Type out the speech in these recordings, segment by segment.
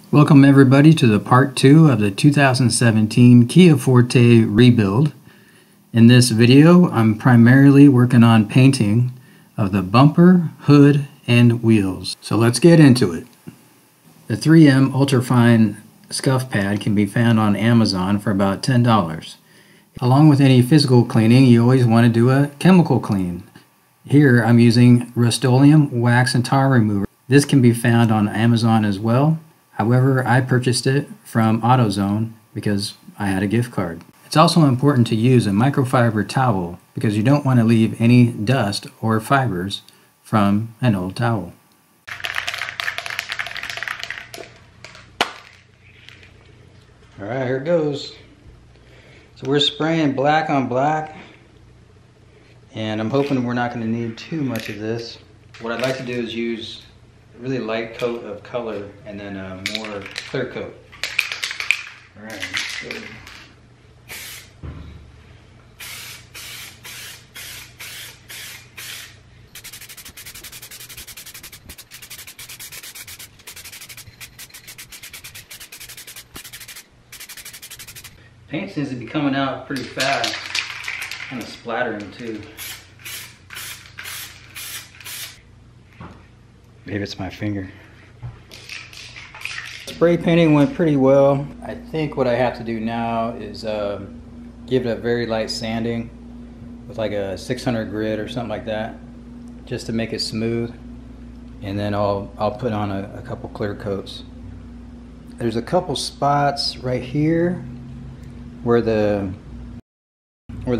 Welcome everybody to the part 2 of the 2017 Kia Forte rebuild. In this video, I'm primarily working on painting of the bumper, hood, and wheels. So let's get into it. The 3M Ultrafine scuff pad can be found on Amazon for about $10. Along with any physical cleaning, you always want to do a chemical clean. Here I'm using Rust-Oleum wax and tar remover. This can be found on Amazon as well. However, I purchased it from AutoZone because I had a gift card. It's also important to use a microfiber towel because you don't want to leave any dust or fibers from an old towel. Alright, here it goes. So we're spraying black on black, and I'm hoping we're not going to need too much of this. What I'd like to do is use a really light coat of color and then a more clear coat. Alright, let's go. Paint seems to be coming out pretty fast, kind of splattering too. Maybe it's my finger. Spray painting went pretty well. I think what I have to do now is give it a very light sanding with like a 600 grit or something like that, just to make it smooth. And then I'll put on a couple clear coats. There's a couple spots right here where the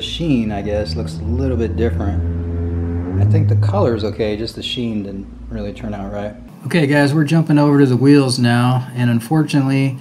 sheen, I guess, looks a little bit different. I think the color is okay, just the sheen didn't really turn out right. Okay guys, we're jumping over to the wheels now, and unfortunately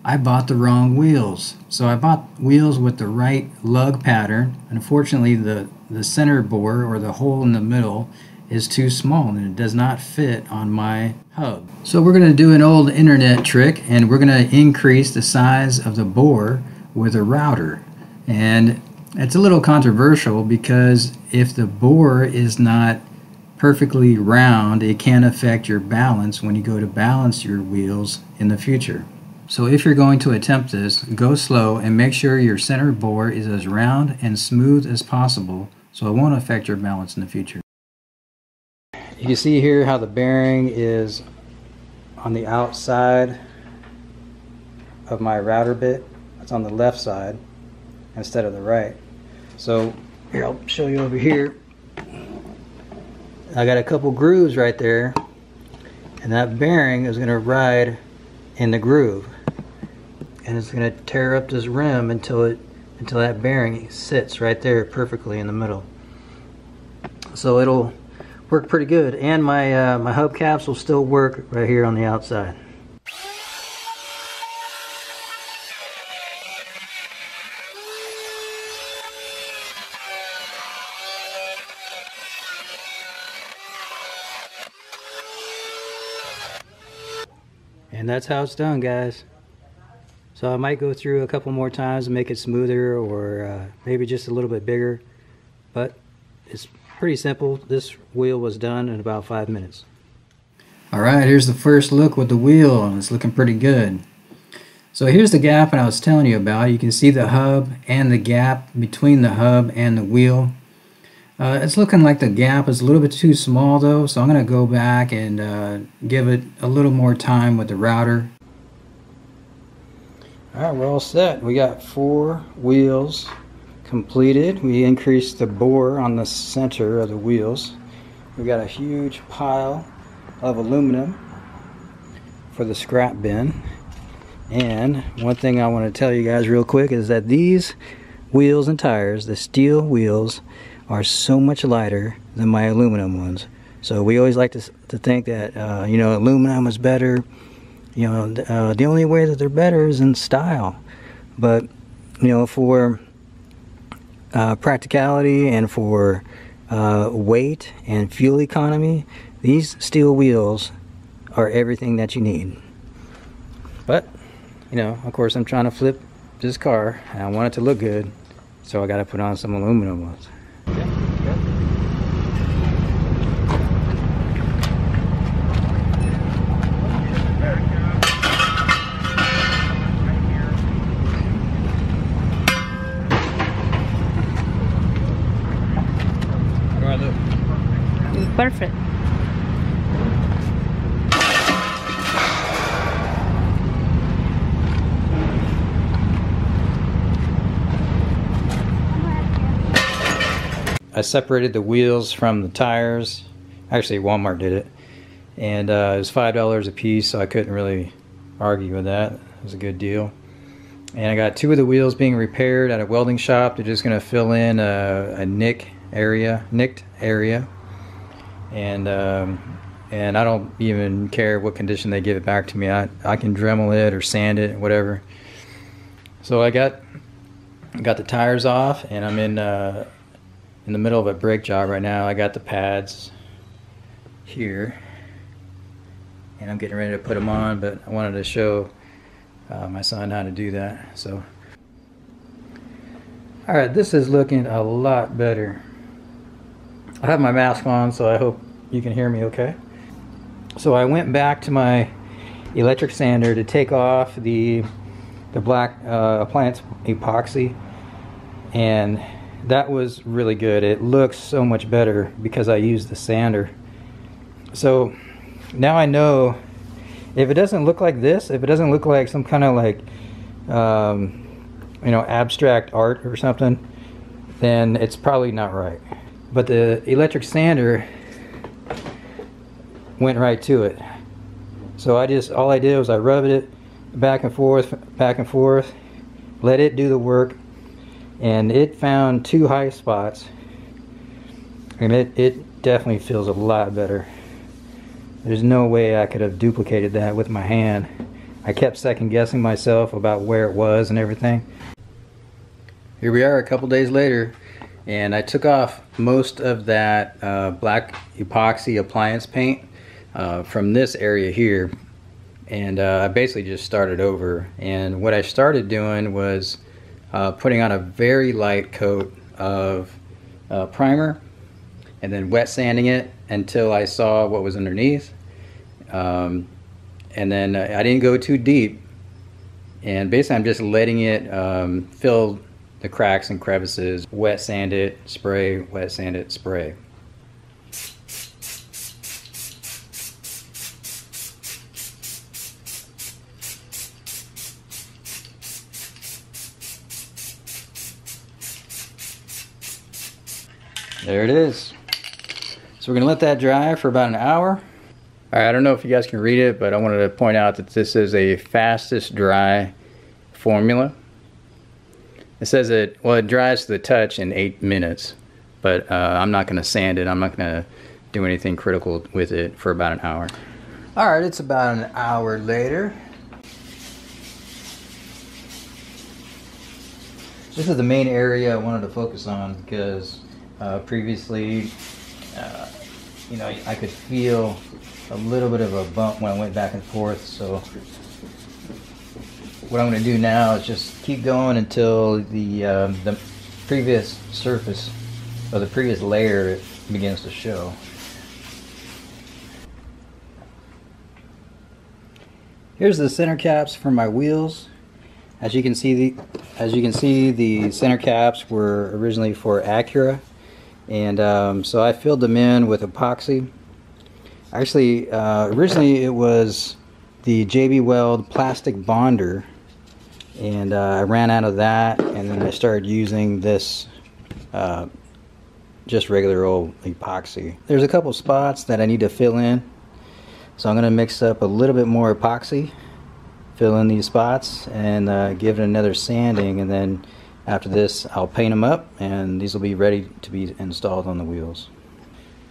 I bought the wrong wheels. So I bought wheels with the right lug pattern. Unfortunately the center bore, or the hole in the middle, is too small and it does not fit on my hub. So we're going to do an old internet trick, and we're going to increase the size of the bore with a router. And it's a little controversial because if the bore is not perfectly round, it can affect your balance when you go to balance your wheels in the future. So if you're going to attempt this, go slow and make sure your center bore is as round and smooth as possible so it won't affect your balance in the future. You can see here how the bearing is on the outside of my router bit. It's on the left side instead of the right. So here, I'll show you over here. I got a couple grooves right there, and that bearing is going to ride in the groove, and it's going to tear up this rim until that bearing sits right there perfectly in the middle. So it'll work pretty good, and my my hubcaps will still work right here on the outside. And that's how it's done, guys. So I might go through a couple more times and make it smoother, or maybe just a little bit bigger, but it's pretty simple. This wheel was done in about 5 minutes. Alright, here's the first look with the wheel, and it's looking pretty good. So here's the gap I was telling you about. You can see the hub and the gap between the hub and the wheel. It's looking like the gap is a little bit too small though, so I'm going to go back and give it a little more time with the router. Alright, we're all set. We got 4 wheels completed. We increased the bore on the center of the wheels. We got a huge pile of aluminum for the scrap bin. And one thing I want to tell you guys real quick is that these wheels and tires, the steel wheels, are so much lighter than my aluminum ones. So we always like to think that you know, aluminum is better. You know, the only way that they're better is in style. But you know, for practicality and for weight and fuel economy, these steel wheels are everything that you need. But you know, of course, I'm trying to flip this car and I want it to look good, so I got to put on some aluminum ones. perfect. I separated the wheels from the tires. Actually, Walmart did it. And it was $5 a piece, so I couldn't really argue with that. It was a good deal. And I got 2 of the wheels being repaired at a welding shop. They're just going to fill in a nicked area. And I don't even care what condition they give it back to me. I can Dremel it or sand it, whatever. So I got the tires off, and I'm in the middle of a brake job right now. I got the pads here, and I'm getting ready to put them on, but I wanted to show my son how to do that. So, alright, this is looking a lot better. I have my mask on, so I hope you can hear me okay. So I went back to my electric sander to take off the black appliance epoxy, and that was really good. It looks so much better because I used the sander. So now I know if it doesn't look like this, if it doesn't look like some kind of like you know, abstract art or something, then it's probably not right. But the electric sander went right to it. So all I did was I rubbed it back and forth, let it do the work, and it found 2 high spots, and it definitely feels a lot better. There's no way I could have duplicated that with my hand. I kept second guessing myself about where it was and everything. Here we are a couple days later, and I took off most of that black epoxy appliance paint from this area here, and I basically just started over. And what I started doing was putting on a very light coat of primer, and then wet sanding it until I saw what was underneath. And then I didn't go too deep, and basically I'm just letting it fill the cracks and crevices. Wet sand it, spray, wet sand it, spray. There it is. So we're gonna let that dry for about an hour. All right, I don't know if you guys can read it, but I wanted to point out that this is a fastest dry formula. It says it dries to the touch in 8 minutes, but I'm not gonna sand it. I'm not gonna do anything critical with it for about an hour. All right, it's about an hour later. This is the main area I wanted to focus on because previously, you know, I could feel a little bit of a bump when I went back and forth. So what I'm going to do now is just keep going until the previous surface or the previous layer begins to show. Here's the center caps for my wheels. As you can see, the center caps were originally for Acura. And so I filled them in with epoxy. Actually, originally it was the JB Weld plastic bonder, and I ran out of that, and then I started using this just regular old epoxy. There's a couple spots that I need to fill in, so I'm going to mix up a little bit more epoxy, fill in these spots, and give it another sanding, and then after this I'll paint them up, and these will be ready to be installed on the wheels.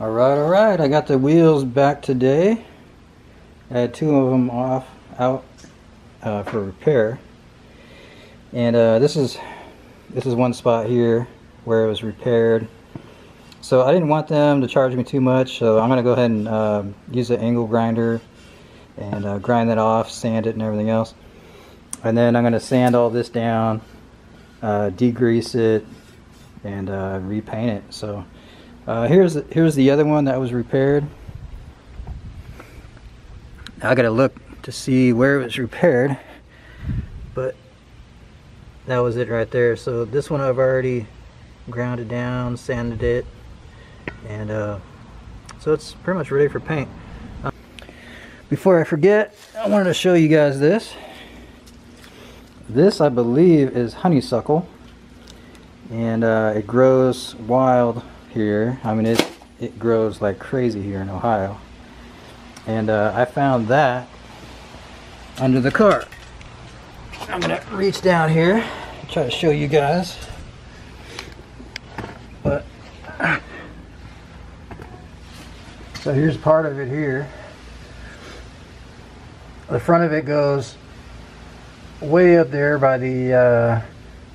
Alright, I got the wheels back today. I had 2 of them out for repair, and this is one spot here where it was repaired. So I didn't want them to charge me too much, so I'm going to go ahead and use an angle grinder and grind that off, sand it and everything else. And then I'm going to sand all this down, degrease it, and repaint it. So here's the other one that was repaired. I got to look to see where it was repaired, but that was it right there. So this one I've already ground it down, sanded it, and So it's pretty much ready for paint. Before I forget, I wanted to show you guys this. This, I believe, is honeysuckle, and it grows wild here. I mean, it grows like crazy here in Ohio. And I found that under the car. I'm gonna reach down here and try to show you guys. But so here's part of it here. The front of it goes way up there by the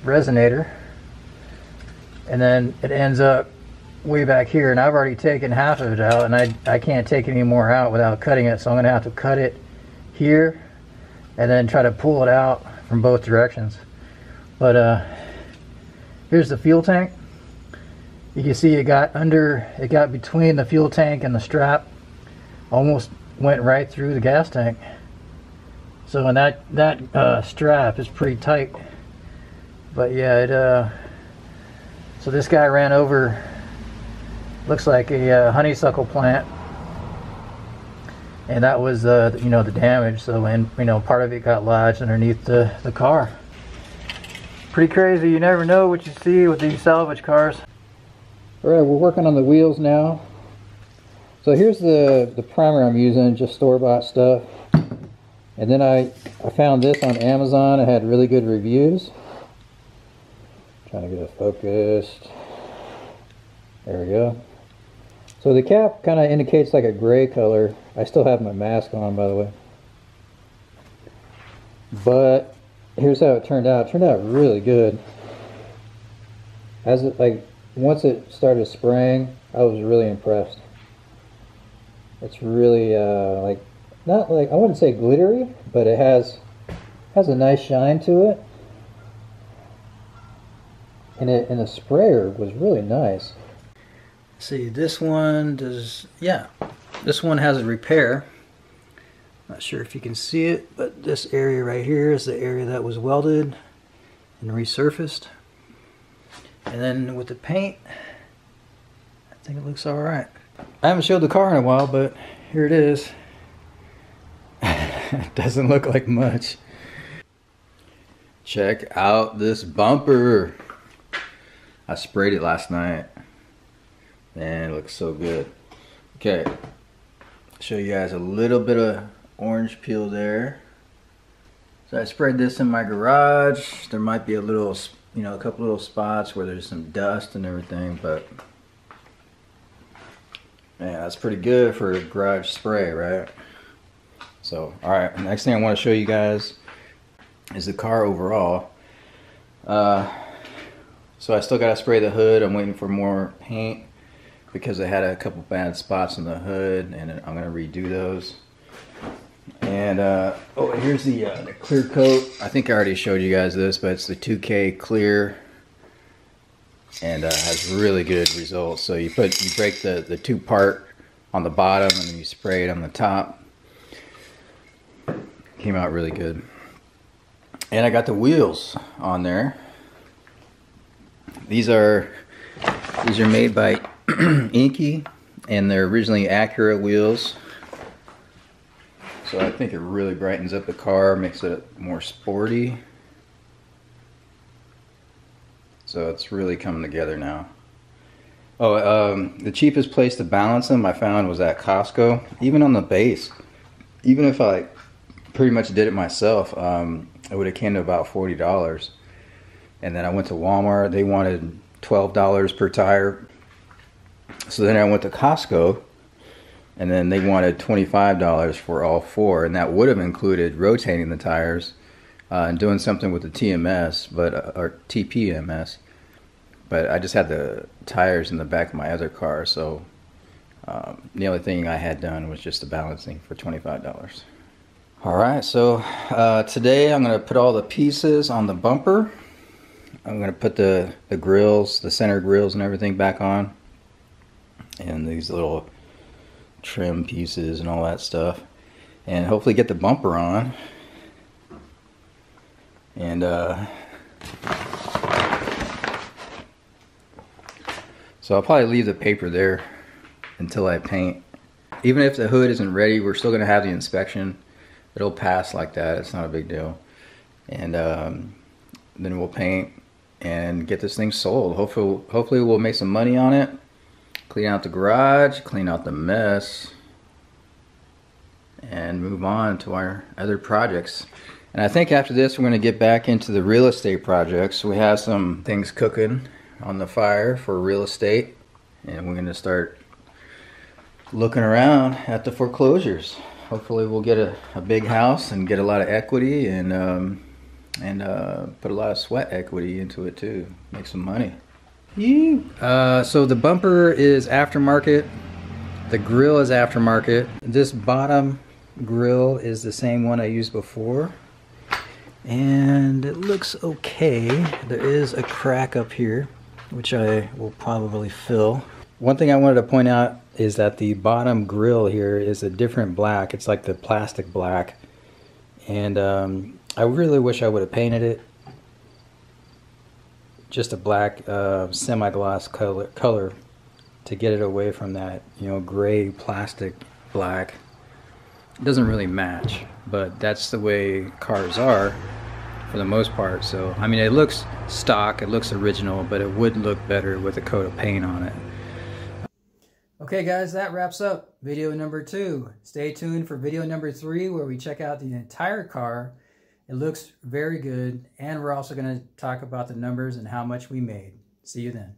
resonator, and then it ends up way back here, and I've already taken half of it out, and I can't take any more out without cutting it, so I'm gonna have to cut it here and then try to pull it out from both directions. But here's the fuel tank. You can see it got between the fuel tank and the strap, almost went right through the gas tank. So and that strap is pretty tight. But yeah, so this guy ran over, looks like a honeysuckle plant, and that was you know, the damage. So, and you know, part of it got lodged underneath the car. Pretty crazy. You never know what you see with these salvage cars. All right, we're working on the wheels now. So here's the primer I'm using, just store-bought stuff. And then I found this on Amazon. It had really good reviews. Trying to get it focused. There we go. So the cap kind of indicates like a gray color. I still have my mask on, by the way. But here's how it turned out. It turned out really good. As it, like, once it started spraying, I was really impressed. It's really like, not like, I wouldn't say glittery, but it has a nice shine to it. And the sprayer was really nice. See, this one does, yeah, this one has a repair. Not sure if you can see it, but this area right here is the area that was welded and resurfaced. And then with the paint, I think it looks all right. I haven't showed the car in a while, but here it is. It doesn't look like much. Check out this bumper. I sprayed it last night. Man, it looks so good. Okay, show you guys a little bit of orange peel there. So I sprayed this in my garage. There might be a little, you know, a couple little spots where there's some dust and everything, but man, that's pretty good for a garage spray, right? So, all right, next thing I want to show you guys is the car overall. So I still got to spray the hood. I'm waiting for more paint because I had a couple bad spots on the hood, and I'm going to redo those. And oh, here's the clear coat. I think I already showed you guys this, but it's the 2K clear, and has really good results. So you break the two part on the bottom, and then you spray it on the top. Came out really good. And I got the wheels on there. These are made by Inky, and they're originally Acura wheels. So I think it really brightens up the car, makes it more sporty. So it's really coming together now. Oh, the cheapest place to balance them I found was at Costco. Even on the base, even if I pretty much did it myself, it would have came to about $40. And then I went to Walmart. They wanted $12 per tire. So then I went to Costco, and then they wanted $25 for all four, and that would have included rotating the tires and doing something with the TMS, or TPMS. But I just had the tires in the back of my other car, so the only thing I had done was just the balancing for $25. All right, so today I'm going to put all the pieces on the bumper. I'm going to put the grills, the center grills and everything back on, and these little trim pieces and all that stuff, and hopefully get the bumper on. And so I'll probably leave the paper there until I paint. Even if the hood isn't ready, we're still gonna have the inspection. It'll pass like that, it's not a big deal. And then we'll paint and get this thing sold. Hopefully we'll make some money on it. Clean out the garage, clean out the mess, and move on to our other projects. And I think after this, we're going to get back into the real estate projects. We have some things cooking on the fire for real estate, and we're going to start looking around at the foreclosures. Hopefully we'll get a big house and get a lot of equity, and put a lot of sweat equity into it too. Make some money. So the bumper is aftermarket. The grill is aftermarket. This bottom grill is the same one I used before. And it looks okay. There is a crack up here, which I will probably fill. One thing I wanted to point out is that the bottom grill here is a different black. It's like the plastic black. And I really wish I would have painted it just a black semi-gloss color to get it away from that, you know, gray plastic black. It doesn't really match, but that's the way cars are for the most part. So I mean, it looks stock, it looks original, but it would look better with a coat of paint on it. Okay guys, that wraps up video number 2. Stay tuned for video number 3, where we check out the entire car. It looks very good, and we're also going to talk about the numbers and how much we made. See you then.